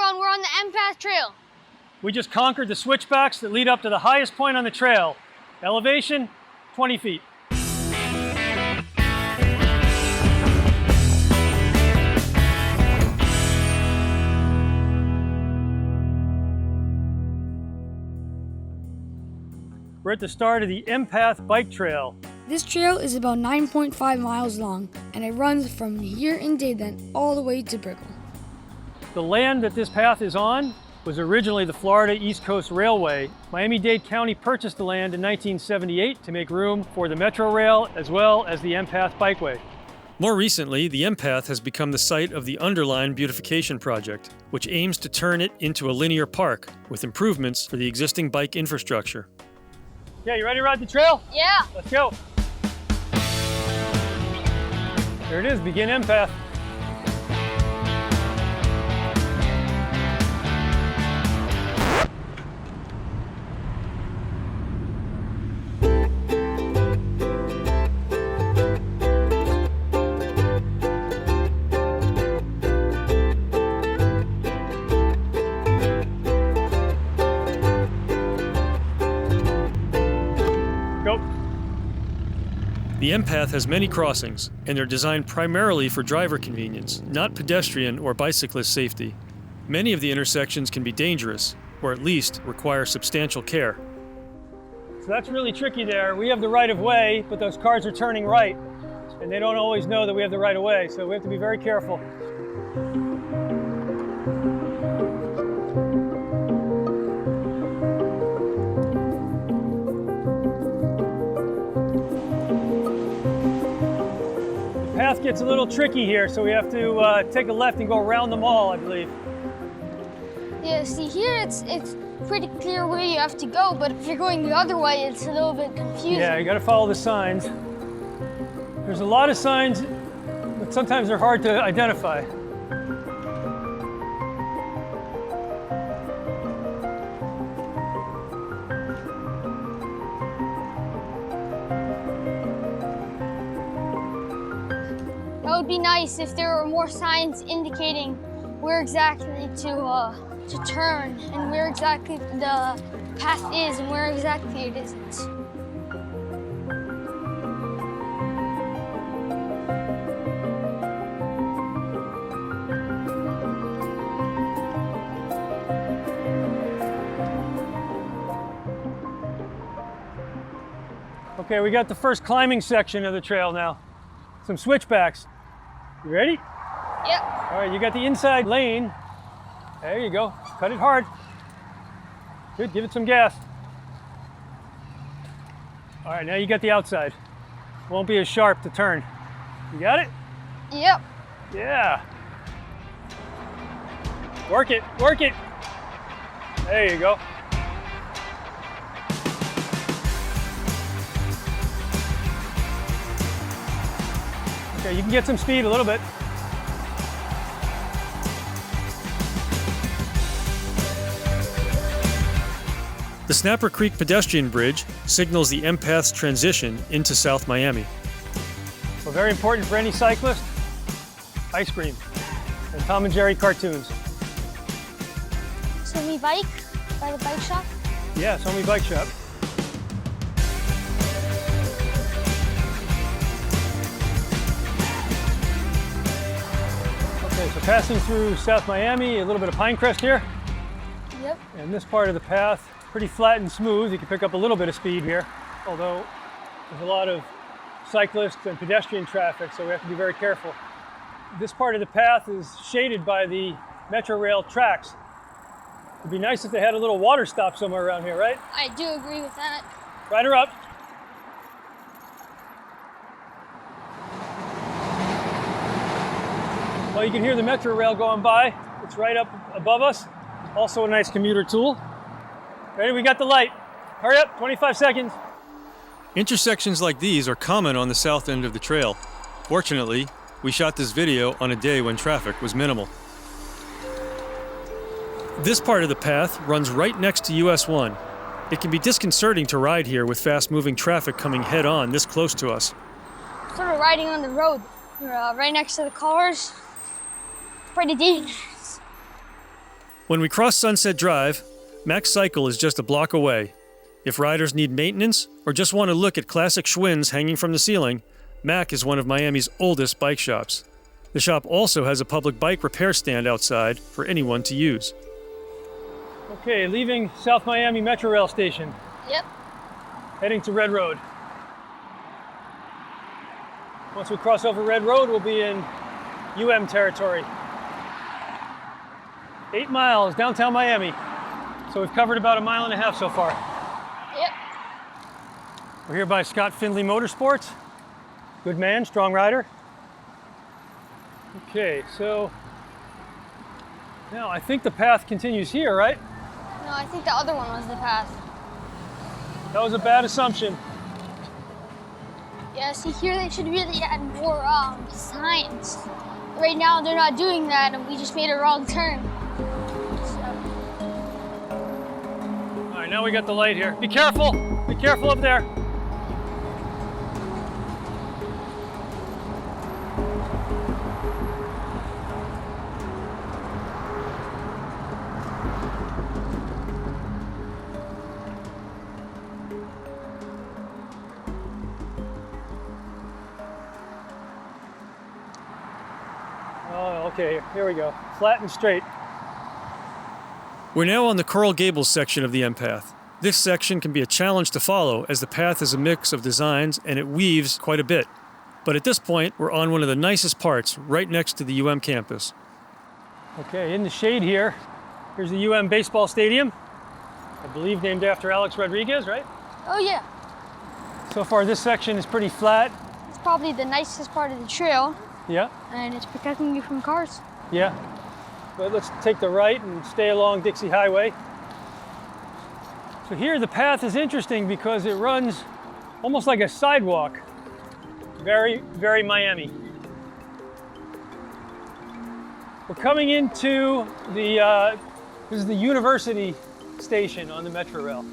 everyone, we're on the M-Path Trail. We just conquered the switchbacks that lead up to the highest point on the trail. Elevation, 20 feet. We're at the start of the M-Path bike trail. This trail is about 9.5 miles long, and it runs from here in Dadeland all the way to Brickell. The land that this path is on was originally the Florida East Coast Railway. Miami-Dade County purchased the land in 1978 to make room for the Metro Rail as well as the M-Path Bikeway. More recently, the M-Path has become the site of the Underline beautification project, which aims to turn it into a linear park with improvements for the existing bike infrastructure. Yeah, you ready to ride the trail? Yeah. Let's go. There it is, begin M-Path. The M-Path has many crossings, and they're designed primarily for driver convenience, not pedestrian or bicyclist safety. Many of the intersections can be dangerous, or at least require substantial care. So that's really tricky there. We have the right of way, but those cars are turning right, and they don't always know that we have the right of way, so we have to be very careful. The path gets a little tricky here, so we have to take a left and go around the mall, I believe. Yeah, see here it's pretty clear where you have to go, but if you're going the other way, it's a little bit confusing. Yeah, you gotta follow the signs. There's a lot of signs, but sometimes they're hard to identify. That would be nice if there were more signs indicating where exactly to turn and where exactly the path is and where exactly it isn't. Okay, we got the first climbing section of the trail now. Some switchbacks. You ready? Yep. All right, you got the inside lane. There you go. Cut it hard. Good, give it some gas. All right, now you got the outside. Won't be as sharp to turn. You got it? Yep. Yeah. Work it, work it. There you go. Okay, you can get some speed a little bit. The Snapper Creek pedestrian bridge signals the M-Path's transition into South Miami. Well, very important for any cyclist, ice cream and Tom and Jerry cartoons. So we bike by the bike shop? Yeah, Somi Bike Shop. Okay, so passing through South Miami, a little bit of Pinecrest here. Yep. And this part of the path, pretty flat and smooth. You can pick up a little bit of speed here, although there's a lot of cyclists and pedestrian traffic, so we have to be very careful. This part of the path is shaded by the Metro Rail tracks. It'd be nice if they had a little water stop somewhere around here, right? I do agree with that. Ride her up. Well, you can hear the Metro Rail going by. It's right up above us. Also a nice commuter tool. Ready? We got the light. Hurry up, 25 seconds. Intersections like these are common on the south end of the trail. Fortunately, we shot this video on a day when traffic was minimal. This part of the path runs right next to US 1. It can be disconcerting to ride here with fast-moving traffic coming head-on this close to us. Sort of riding on the road. We're right next to the cars. Pretty dangerous. When we cross Sunset Drive, Mack Cycle is just a block away. If riders need maintenance or just want to look at classic Schwinns hanging from the ceiling, Mack is one of Miami's oldest bike shops. The shop also has a public bike repair stand outside for anyone to use. Okay, leaving South Miami Metro Rail Station, Yep. heading to Red Road. Once we cross over Red Road, we'll be in UM territory. 8 miles, downtown Miami. So we've covered about 1.5 miles so far. Yep. We're here by Scott Findlay Motorsports. Good man, strong rider. Okay, so now I think the path continues here, right? No, I think the other one was the path. That was a bad assumption. Yeah, see here they should really add more signs. Right now they're not doing that and we just made a wrong turn. So. All right, now we got the light here. Be careful up there. Oh, okay, here we go. Flat and straight. We're now on the Coral Gables section of the M Path. This section can be a challenge to follow as the path is a mix of designs and it weaves quite a bit. But at this point, we're on one of the nicest parts right next to the UM campus. Okay, in the shade here, here's the UM baseball stadium. I believe named after Alex Rodriguez, right? Oh yeah, So far this section is pretty flat. it's probably the nicest part of the trail Yeah, and it's protecting you from cars. yeah. But let's take the right and stay along Dixie Highway. So here the path is interesting because it runs almost like a sidewalk. Very, very Miami. We're coming into the, this is the University station on the Metro Rail.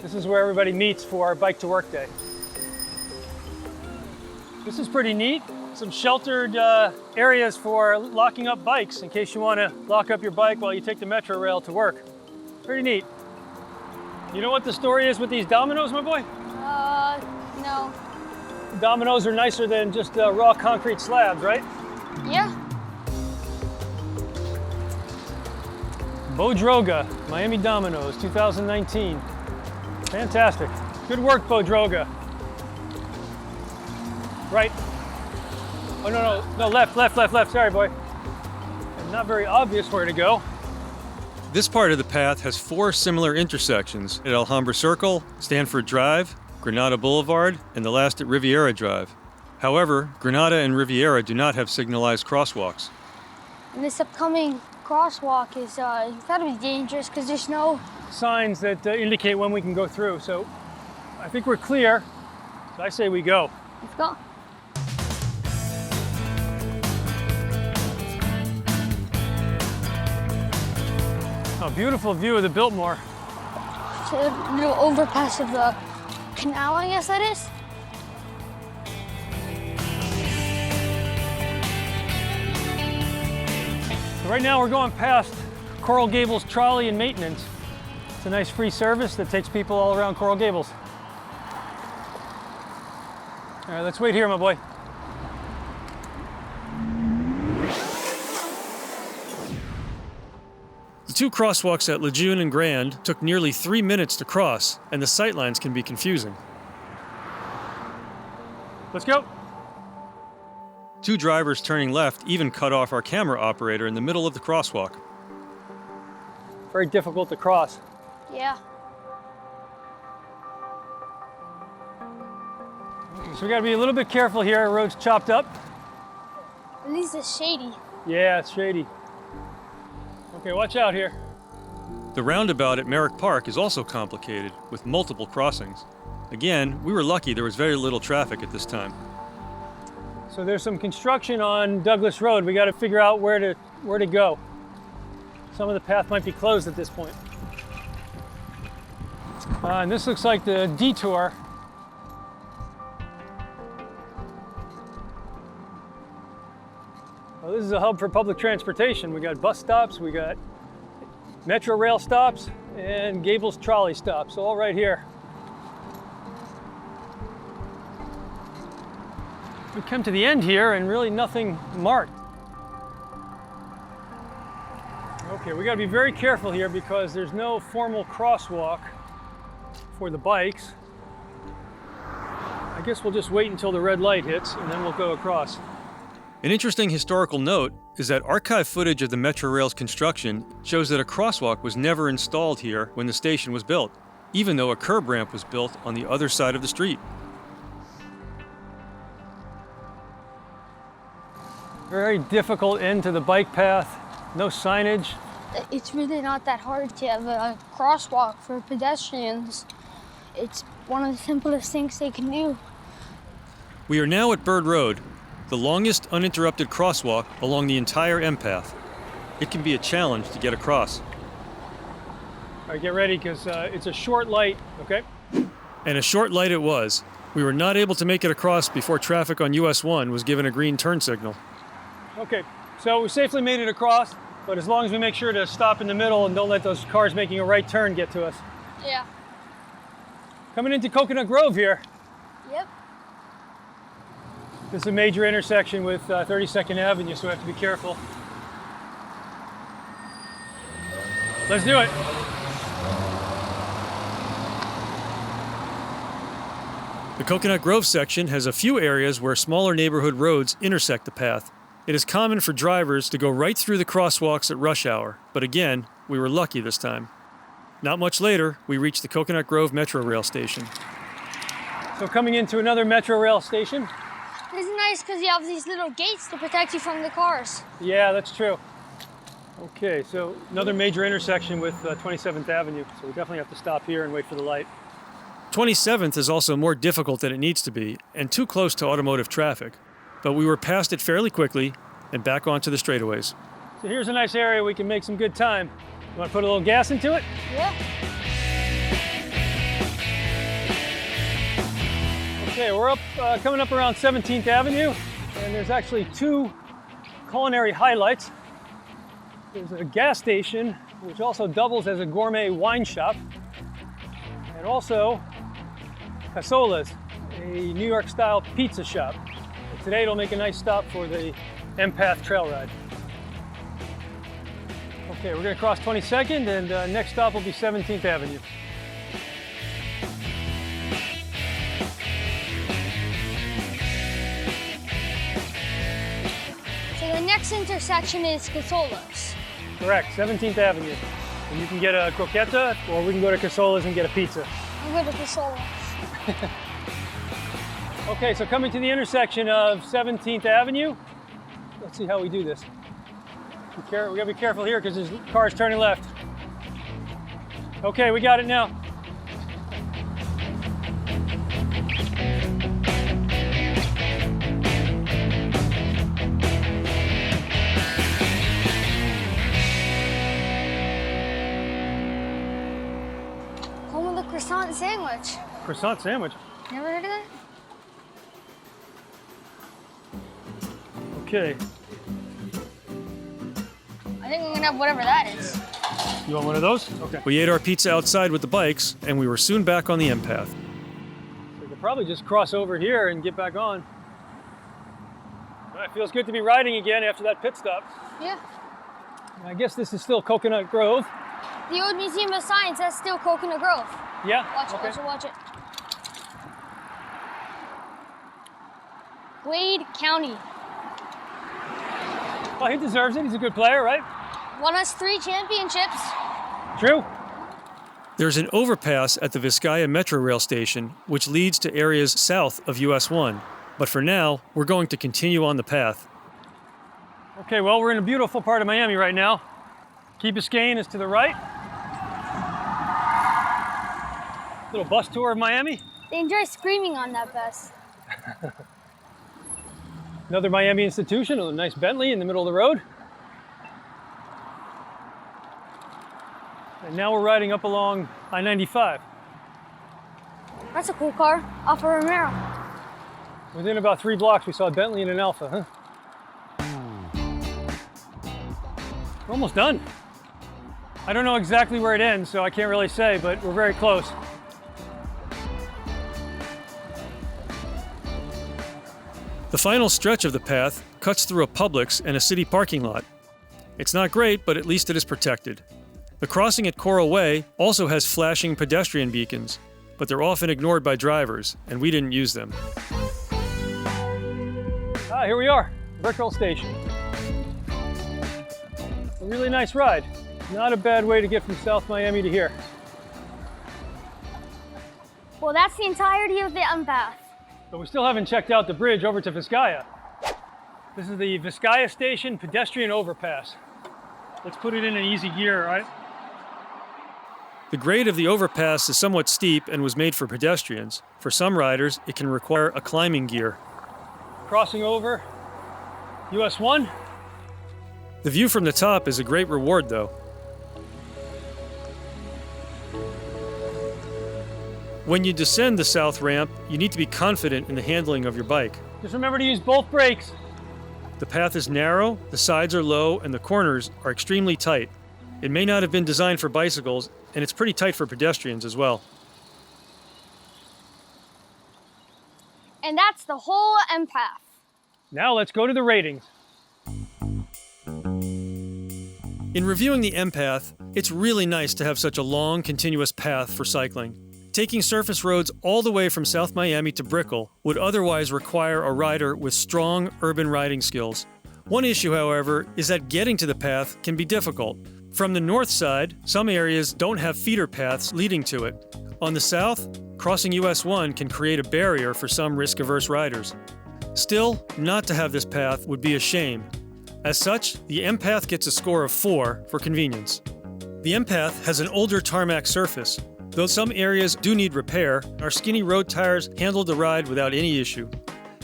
This is where everybody meets for our Bike to Work Day. This is pretty neat. Some sheltered areas for locking up bikes in case you want to lock up your bike while you take the Metro Rail to work. Pretty neat. You know what the story is with these dominoes, my boy? No. Dominoes are nicer than just raw concrete slabs, right? Yeah. Bodroga, Miami Dominoes, 2019. Fantastic. Good work, Bodroga. Right. Oh, no, left. Sorry, boy. And not very obvious where to go. This part of the path has 4 similar intersections at Alhambra Circle, Stanford Drive, Granada Boulevard, and the last at Riviera Drive. However, Granada and Riviera do not have signalized crosswalks. And this upcoming crosswalk is gotta be dangerous because there's no. Signs that indicate when we can go through. So I think we're clear. So I say we go. Let's go. Oh, beautiful view of the Biltmore. So a little overpass of the canal, I guess that is. So right now we're going past Coral Gables Trolley and Maintenance. It's a nice free service that takes people all around Coral Gables. All right, let's wait here, my boy. The 2 crosswalks at Lejeune and Grand took nearly 3 minutes to cross, and the sightlines can be confusing. Let's go. 2 drivers turning left even cut off our camera operator in the middle of the crosswalk. Very difficult to cross. Yeah. So we gotta be a little bit careful here. The road's chopped up. At least it's shady. Yeah, it's shady. Okay, watch out here. The roundabout at Merrick Park is also complicated, with multiple crossings. Again, we were lucky there was very little traffic at this time. So there's some construction on Douglas Road. We gotta figure out where to go. Some of the path might be closed at this point. And this looks like the detour. Well, this is a hub for public transportation. We got bus stops, we got Metro rail stops and Gables trolley stops, all right here. We come to the end here and really nothing marked. Okay, we gotta be very careful here because there's no formal crosswalk for the bikes. I guess we'll just wait until the red light hits and then we'll go across. An interesting historical note is that archive footage of the Metro Rail's construction shows that a crosswalk was never installed here when the station was built, even though a curb ramp was built on the other side of the street. Very difficult end to the bike path, no signage. It's really not that hard to have a crosswalk for pedestrians. It's one of the simplest things they can do. We are now at Bird Road, the longest uninterrupted crosswalk along the entire M path. It can be a challenge to get across. All right, get ready because it's a short light, okay? And a short light it was. We were not able to make it across before traffic on US 1 was given a green turn signal. Okay, so we safely made it across, but as long as we make sure to stop in the middle and don't let those cars making a right turn get to us. Yeah. Coming into Coconut Grove here. Yep. This is a major intersection with 32nd Avenue, so we have to be careful. Let's do it. The Coconut Grove section has a few areas where smaller neighborhood roads intersect the path. It is common for drivers to go right through the crosswalks at rush hour, but again, we were lucky this time. Not much later, we reached the Coconut Grove Metro Rail station. So coming into another Metro Rail station. This is nice because you have these little gates to protect you from the cars. Yeah, that's true. Okay, so another major intersection with 27th Avenue, so we definitely have to stop here and wait for the light. 27th is also more difficult than it needs to be, and too close to automotive traffic. But we were past it fairly quickly and back onto the straightaways. So here's a nice area we can make some good time. You want to put a little gas into it? Yeah. Okay, we're coming up around 17th Avenue, and there's actually two culinary highlights. There's a gas station, which also doubles as a gourmet wine shop, and also Casola's, a New York-style pizza shop. And today it'll make a nice stop for the M-Path trail ride. Okay, we're gonna cross 22nd, and next stop will be 17th Avenue. So the next intersection is Casola's. Correct, 17th Avenue. And you can get a croqueta, or we can go to Casola's and get a pizza. I'll go to Casola's. Okay, so coming to the intersection of 17th Avenue, let's see how we do this. We gotta be careful here because there's cars turning left. Okay, we got it now. Home of the croissant sandwich. Croissant sandwich. Never heard of that? Okay, I think I'm gonna have whatever that is. you want one of those? Okay. We ate our pizza outside with the bikes, and we were soon back on the M path. We could probably just cross over here and get back on. All right, feels good to be riding again after that pit stop. Yeah. I guess this is still Coconut Grove. The old Museum of Science, that's still Coconut Grove. Yeah? Watch it, Okay. watch it, watch it. Wade County. Well, he deserves it. He's a good player, right? Won us 3 championships. True. There's an overpass at the Viscaya Metro Rail station, which leads to areas south of US 1. But for now, we're going to continue on the path. Okay, well, we're in a beautiful part of Miami right now. Key Biscayne is to the right. Little bus tour of Miami. They enjoy screaming on that bus. Another Miami institution, a nice Bentley in the middle of the road. And now we're riding up along I-95. That's a cool car. Alfa Romero. Within about 3 blocks, we saw a Bentley and an Alfa, huh? We're almost done. I don't know exactly where it ends, so I can't really say, but we're very close. The final stretch of the path cuts through a Publix and a city parking lot. It's not great, but at least it is protected. The crossing at Coral Way also has flashing pedestrian beacons, but they're often ignored by drivers, and we didn't use them. Ah, here we are, Brickell Station. A really nice ride. Not a bad way to get from South Miami to here. Well, that's the entirety of the path. But we still haven't checked out the bridge over to Vizcaya. This is the Vizcaya Station pedestrian overpass. Let's put it in an easy gear, all right? The grade of the overpass is somewhat steep and was made for pedestrians. For some riders, it can require a climbing gear. Crossing over US 1. The view from the top is a great reward, though. When you descend the south ramp, you need to be confident in the handling of your bike. Just remember to use both brakes. The path is narrow, the sides are low, and the corners are extremely tight. It may not have been designed for bicycles, and it's pretty tight for pedestrians as well. And that's the whole path. Now let's go to the ratings. In reviewing the M-Path, it's really nice to have such a long, continuous path for cycling. Taking surface roads all the way from South Miami to Brickell would otherwise require a rider with strong urban riding skills. One issue, however, is that getting to the path can be difficult. From the north side, some areas don't have feeder paths leading to it. On the south, crossing US 1 can create a barrier for some risk-averse riders. Still, not to have this path would be a shame. As such, the M-Path gets a score of 4 for convenience. The M-Path has an older tarmac surface. Though some areas do need repair, our skinny road tires handled the ride without any issue.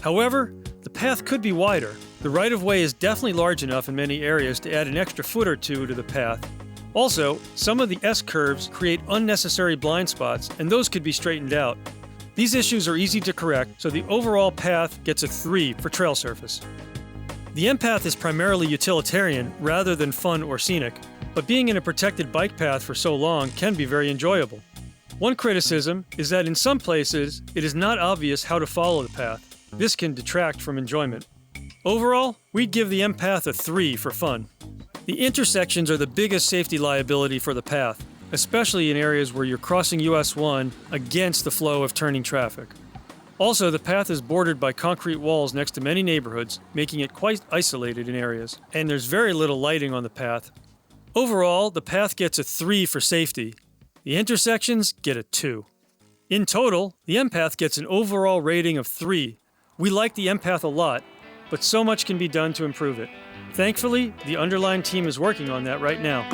However, the path could be wider. The right-of-way is definitely large enough in many areas to add an extra foot or two to the path. Also, some of the S-curves create unnecessary blind spots, and those could be straightened out. These issues are easy to correct, so the overall path gets a 3 for trail surface. The M-Path is primarily utilitarian rather than fun or scenic, but being in a protected bike path for so long can be very enjoyable. One criticism is that in some places, it is not obvious how to follow the path. This can detract from enjoyment. Overall, we'd give the M-Path a 3 for fun. The intersections are the biggest safety liability for the path, especially in areas where you're crossing US 1 against the flow of turning traffic. Also, the path is bordered by concrete walls next to many neighborhoods, making it quite isolated in areas, and there's very little lighting on the path. Overall, the path gets a 3 for safety. The intersections get a 2. In total, the M-Path gets an overall rating of 3. We like the M-Path a lot, but so much can be done to improve it. Thankfully, the Underline team is working on that right now.